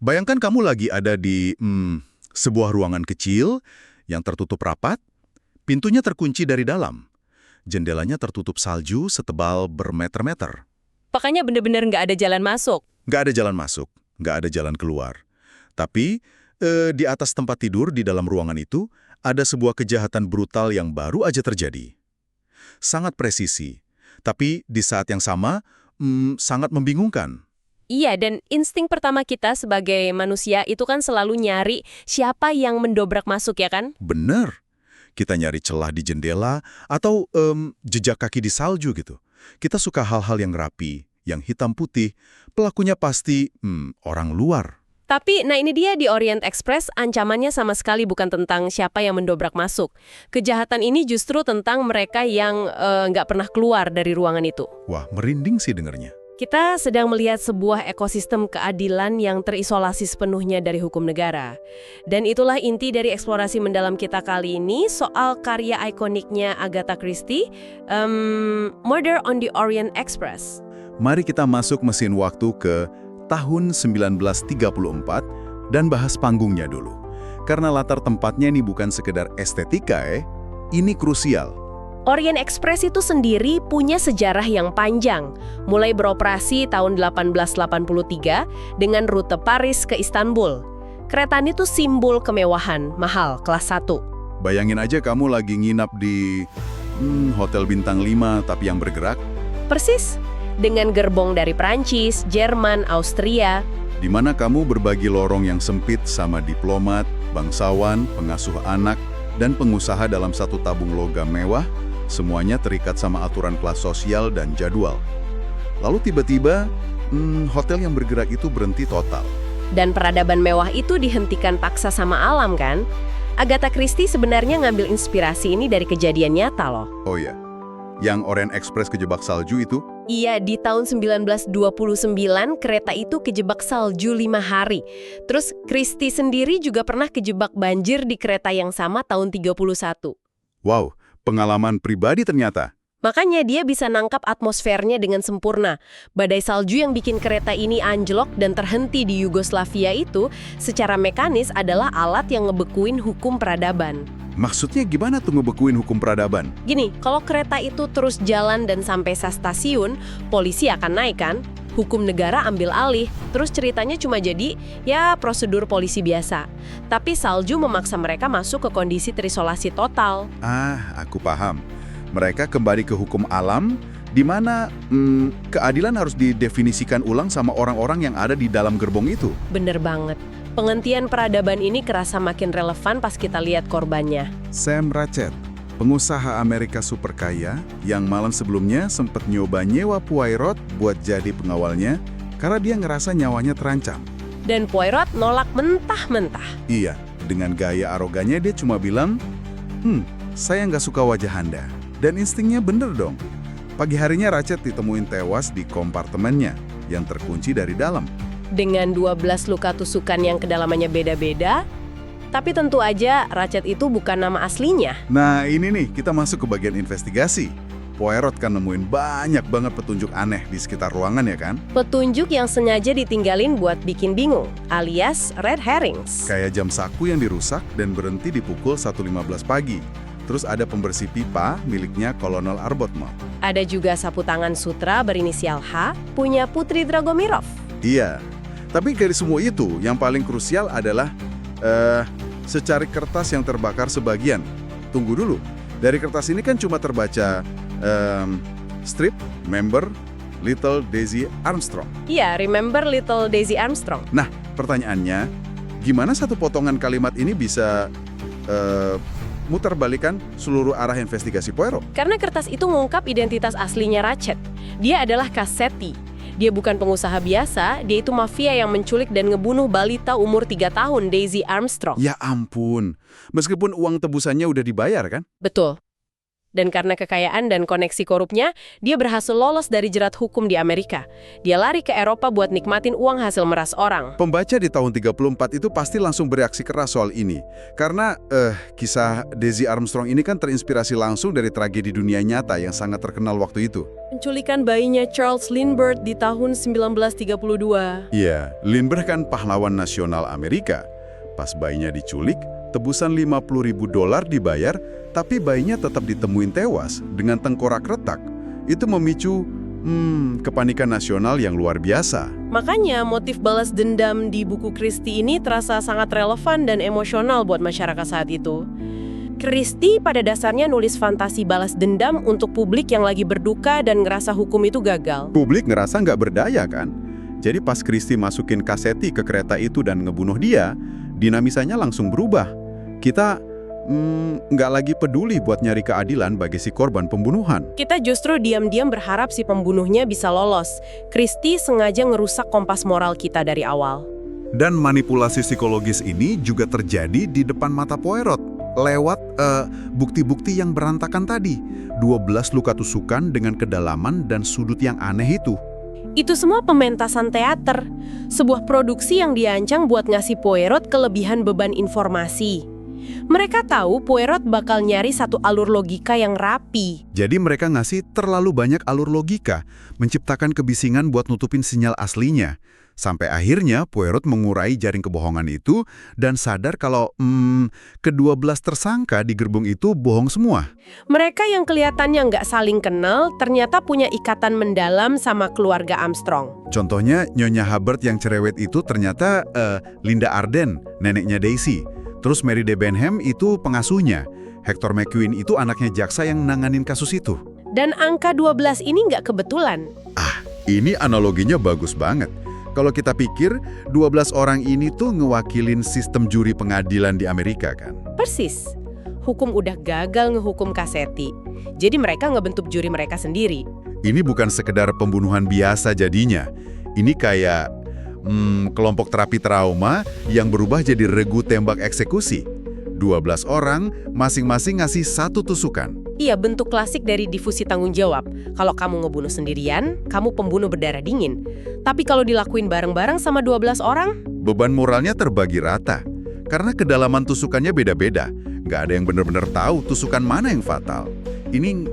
Bayangkan kamu lagi ada di sebuah ruangan kecil yang tertutup rapat, pintunya terkunci dari dalam, jendelanya tertutup salju setebal bermeter-meter. Makanya bener-bener nggak ada jalan masuk. Nggak ada jalan masuk, nggak ada jalan keluar. Tapi di atas tempat tidur di dalam ruangan itu ada sebuah kejahatan brutal yang baru aja terjadi. Sangat presisi, tapi di saat yang sama sangat membingungkan. Iya, dan insting pertama kita sebagai manusia itu kan selalu nyari siapa yang mendobrak masuk, ya kan? Bener. Kita nyari celah di jendela atau jejak kaki di salju gitu. Kita suka hal-hal yang rapi, yang hitam putih. Pelakunya pasti orang luar. Tapi, nah ini dia di Orient Express, ancamannya sama sekali bukan tentang siapa yang mendobrak masuk. Kejahatan ini justru tentang mereka yang nggak pernah keluar dari ruangan itu. Wah, merinding sih dengernya. Kita sedang melihat sebuah ekosistem keadilan yang terisolasi sepenuhnya dari hukum negara. Dan itulah inti dari eksplorasi mendalam kita kali ini soal karya ikoniknya Agatha Christie, Murder on the Orient Express. Mari kita masuk mesin waktu ke tahun 1934 dan bahas panggungnya dulu. Karena latar tempatnya ini bukan sekedar estetika, ini krusial. Orient Express itu sendiri punya sejarah yang panjang, mulai beroperasi tahun 1883 dengan rute Paris ke Istanbul. Kereta ini tuh simbol kemewahan, mahal, kelas 1. Bayangin aja kamu lagi nginap di hotel bintang 5 tapi yang bergerak. Persis, dengan gerbong dari Prancis, Jerman, Austria. Di mana kamu berbagi lorong yang sempit sama diplomat, bangsawan, pengasuh anak, dan pengusaha dalam satu tabung logam mewah. Semuanya terikat sama aturan kelas sosial dan jadwal. Lalu tiba-tiba, hotel yang bergerak itu berhenti total. Dan peradaban mewah itu dihentikan paksa sama alam kan? Agatha Christie sebenarnya ngambil inspirasi ini dari kejadian nyata loh. Oh ya, yang Orient Express kejebak salju itu? Iya, di tahun 1929 kereta itu kejebak salju 5 hari. Terus Christie sendiri juga pernah kejebak banjir di kereta yang sama tahun 31. Wow, pengalaman pribadi ternyata. Makanya dia bisa nangkap atmosfernya dengan sempurna. Badai salju yang bikin kereta ini anjlok dan terhenti di Yugoslavia itu secara mekanis adalah alat yang ngebekuin hukum peradaban. Maksudnya gimana tuh ngebekuin hukum peradaban? Gini, kalau kereta itu terus jalan dan sampai stasiun, polisi akan naik kan? Hukum negara ambil alih, terus ceritanya cuma jadi, ya prosedur polisi biasa. Tapi salju memaksa mereka masuk ke kondisi terisolasi total. Aku paham. Mereka kembali ke hukum alam, di mana keadilan harus didefinisikan ulang sama orang-orang yang ada di dalam gerbong itu. Bener banget. Penghentian peradaban ini kerasa makin relevan pas kita lihat korbannya. Sam Ratchet, pengusaha Amerika super kaya yang malam sebelumnya sempat nyoba nyewa Poirot buat jadi pengawalnya karena dia ngerasa nyawanya terancam. Dan Poirot nolak mentah-mentah. Iya, dengan gaya arogannya dia cuma bilang, saya nggak suka wajah Anda. Dan instingnya bener dong. Pagi harinya Ratchet ditemuin tewas di kompartemennya yang terkunci dari dalam. Dengan 12 luka tusukan yang kedalamannya beda-beda, tapi tentu aja Ratchet itu bukan nama aslinya. Nah ini nih, kita masuk ke bagian investigasi. Poirot kan nemuin banyak banget petunjuk aneh di sekitar ruangan ya kan? Petunjuk yang sengaja ditinggalin buat bikin bingung, alias red herrings. Kayak jam saku yang dirusak dan berhenti di pukul 1.15 pagi. Terus ada pembersih pipa miliknya Kolonel Arbuthnot. Ada juga sapu tangan sutra berinisial H, punya Putri Dragomirov. Iya, tapi dari semua itu, yang paling krusial adalah secari kertas yang terbakar sebagian. Tunggu dulu, dari kertas ini kan cuma terbaca strip, member, Little Daisy Armstrong. Iya, remember Little Daisy Armstrong. Nah, pertanyaannya, gimana satu potongan kalimat ini bisa muterbalikan seluruh arah investigasi Poirot? Karena kertas itu mengungkap identitas aslinya Ratchet. Dia adalah Cassetti. Dia bukan pengusaha biasa, dia itu mafia yang menculik dan ngebunuh balita umur 3 tahun, Daisy Armstrong. Ya ampun, meskipun uang tebusannya udah dibayar kan? Betul. Dan karena kekayaan dan koneksi korupnya, dia berhasil lolos dari jerat hukum di Amerika. Dia lari ke Eropa buat nikmatin uang hasil meras orang. Pembaca di tahun 34 itu pasti langsung bereaksi keras soal ini. Karena kisah Desi Armstrong ini kan terinspirasi langsung dari tragedi dunia nyata yang sangat terkenal waktu itu. Penculikan bayinya Charles Lindbergh di tahun 1932. Iya, Lindbergh kan pahlawan nasional Amerika. Pas bayinya diculik, tebusan $50.000 dibayar, tapi bayinya tetap ditemuin tewas dengan tengkorak retak. Itu memicu kepanikan nasional yang luar biasa. Makanya motif balas dendam di buku Christie ini terasa sangat relevan dan emosional buat masyarakat saat itu. Christie pada dasarnya nulis fantasi balas dendam untuk publik yang lagi berduka dan ngerasa hukum itu gagal. Publik ngerasa nggak berdaya kan? Jadi pas Christie masukin Cassetti ke kereta itu dan ngebunuh dia, dinamisanya langsung berubah. Kita nggak lagi peduli buat nyari keadilan bagi si korban pembunuhan. Kita justru diam-diam berharap si pembunuhnya bisa lolos. Christie sengaja ngerusak kompas moral kita dari awal. Dan manipulasi psikologis ini juga terjadi di depan mata Poirot lewat bukti-bukti yang berantakan tadi. 12 luka tusukan dengan kedalaman dan sudut yang aneh itu. Itu semua pementasan teater. Sebuah produksi yang dirancang buat ngasih Poirot kelebihan beban informasi. Mereka tahu Poirot bakal nyari satu alur logika yang rapi. Jadi mereka ngasih terlalu banyak alur logika, menciptakan kebisingan buat nutupin sinyal aslinya. Sampai akhirnya Poirot mengurai jaring kebohongan itu dan sadar kalau ke-12 tersangka di gerbong itu bohong semua. Mereka yang kelihatannya nggak saling kenal ternyata punya ikatan mendalam sama keluarga Armstrong. Contohnya Nyonya Hubbard yang cerewet itu ternyata Linda Arden, neneknya Daisy. Terus Mary Debenham itu pengasuhnya. Hector McQueen itu anaknya jaksa yang nanganin kasus itu. Dan angka 12 ini nggak kebetulan. Ini analoginya bagus banget. Kalau kita pikir, 12 orang ini tuh ngewakilin sistem juri pengadilan di Amerika kan? Persis. Hukum udah gagal ngehukum Cassetti. Jadi mereka ngebentuk juri mereka sendiri. Ini bukan sekedar pembunuhan biasa jadinya. Ini kayak kelompok terapi trauma yang berubah jadi regu tembak eksekusi. 12 orang, masing-masing ngasih satu tusukan. Iya, bentuk klasik dari difusi tanggung jawab. Kalau kamu ngebunuh sendirian, kamu pembunuh berdarah dingin. Tapi kalau dilakuin bareng-bareng sama 12 orang, beban moralnya terbagi rata. Karena kedalaman tusukannya beda-beda. Nggak ada yang benar-benar tahu tusukan mana yang fatal. Ini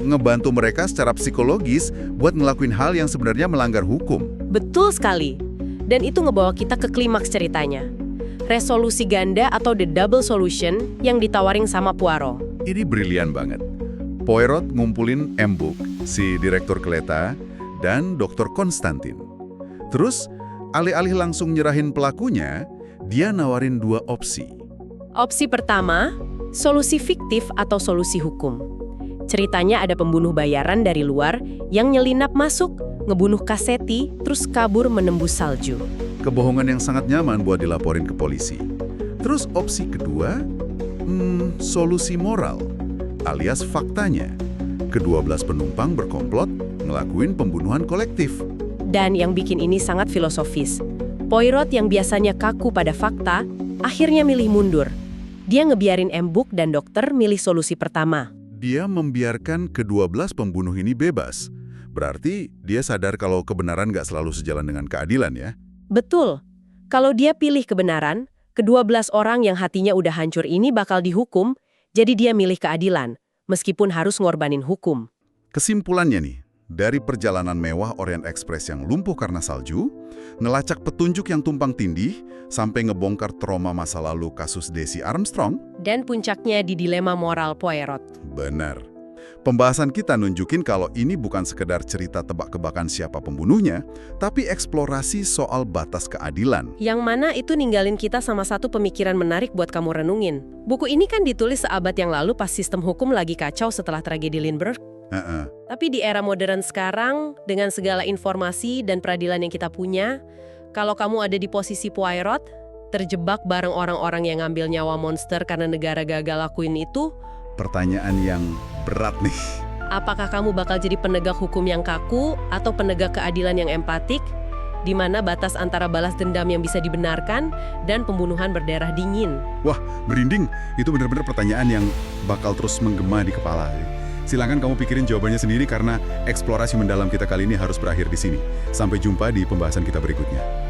ngebantu mereka secara psikologis buat ngelakuin hal yang sebenarnya melanggar hukum. betul sekali. Dan itu ngebawa kita ke klimaks ceritanya. Resolusi ganda atau the double solution yang ditawarin sama Poirot. Ini brilian banget. Poirot ngumpulin M. Book, si direktur Kleta, dan Dr. Konstantin. Terus, alih-alih langsung nyerahin pelakunya, dia nawarin dua opsi. Opsi pertama, solusi fiktif atau solusi hukum. Ceritanya ada pembunuh bayaran dari luar yang nyelinap masuk, ngebunuh Cassetti, terus kabur menembus salju. Kebohongan yang sangat nyaman buat dilaporin ke polisi. Terus opsi kedua, solusi moral, alias faktanya. Ke-12 penumpang berkomplot ngelakuin pembunuhan kolektif. Dan yang bikin ini sangat filosofis. Poirot yang biasanya kaku pada fakta, akhirnya milih mundur. Dia ngebiarin M. Book dan dokter milih solusi pertama. Dia membiarkan ke-12 pembunuh ini bebas. Berarti dia sadar kalau kebenaran nggak selalu sejalan dengan keadilan ya? Betul. Kalau dia pilih kebenaran, ke-12 orang yang hatinya udah hancur ini bakal dihukum, jadi dia milih keadilan, meskipun harus ngorbanin hukum. Kesimpulannya nih, dari perjalanan mewah Orient Express yang lumpuh karena salju, ngelacak petunjuk yang tumpang tindih, sampai ngebongkar trauma masa lalu kasus Desi Armstrong. Dan puncaknya di dilema moral Poirot. Benar. Pembahasan kita nunjukin kalau ini bukan sekedar cerita tebak-tebakan siapa pembunuhnya, tapi eksplorasi soal batas keadilan. Yang mana itu ninggalin kita sama satu pemikiran menarik buat kamu renungin. Buku ini kan ditulis seabad yang lalu pas sistem hukum lagi kacau setelah tragedi Lindbergh. Tapi di era modern sekarang, dengan segala informasi dan peradilan yang kita punya, kalau kamu ada di posisi Poirot, terjebak bareng orang-orang yang ngambil nyawa monster karena negara gagal lakuin itu, Pertanyaan yang berat nih. apakah kamu bakal jadi penegak hukum yang kaku atau penegak keadilan yang empatik? Di mana batas antara balas dendam yang bisa dibenarkan dan pembunuhan berdarah dingin? Wah, merinding. Itu benar-benar pertanyaan yang bakal terus menggema di kepala. Silakan kamu pikirin jawabannya sendiri karena eksplorasi mendalam kita kali ini harus berakhir di sini. Sampai jumpa di pembahasan kita berikutnya.